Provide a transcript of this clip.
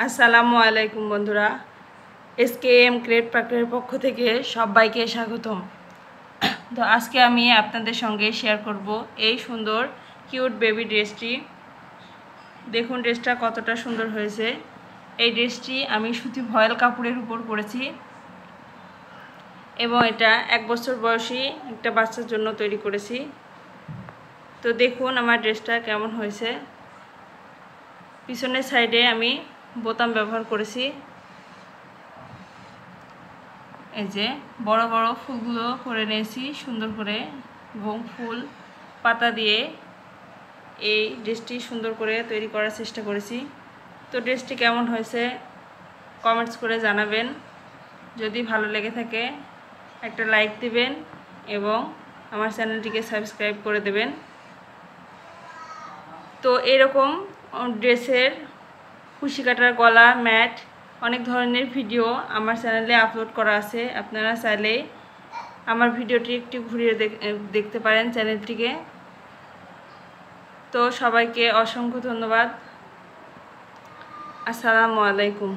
আসসালামু আলাইকুম বন্ধুরা, SKM ক্রিয়েট প্যাকের পক্ষ থেকে সবাইকে স্বাগতম। তো আজকে আমি আপনাদের সঙ্গে শেয়ার করব এই সুন্দর কিউট বেবি ড্রেসটি। দেখুন ড্রেসটা কতটা সুন্দর হয়েছে। এই ড্রেসটি আমি সুতি ভয়েল কাপড়ের উপর করেছি এবং এটা 1 বছর বয়সী একটা বাচ্চার জন্য তৈরি করেছি। তো দেখুন আমার ড্রেসটা কেমন হয়েছে। পিছনের সাইডে আমি বোতাম ব্যবহার করেছি। এই যে বড় বড় ফুলগুলো করে নিয়েছি সুন্দর করে এবং ফুল পাতা দিয়ে এই ড্রেসটি সুন্দর করে তৈরি করার চেষ্টা করেছি। তো ড্রেসটি কেমন হয়েছে কমেন্টস করে জানাবেন। যদি ভালো লেগে থাকে একটা লাইক দিবেন এবং আমার চ্যানেলটিকে সাবস্ক্রাইব করে দেবেন। তো এরকম ড্রেসের কুশি কাটার গলা ম্যাট অনেক ধরনের ভিডিও আমার চ্যানেলে আপলোড করা আছে। আপনারা চাইলে আমার ভিডিওটি একটু ঘুরিয়ে দেখতে পারেন চ্যানেলটিকে। তো সবাইকে অসংখ্য ধন্যবাদ। আসসালামু আলাইকুম।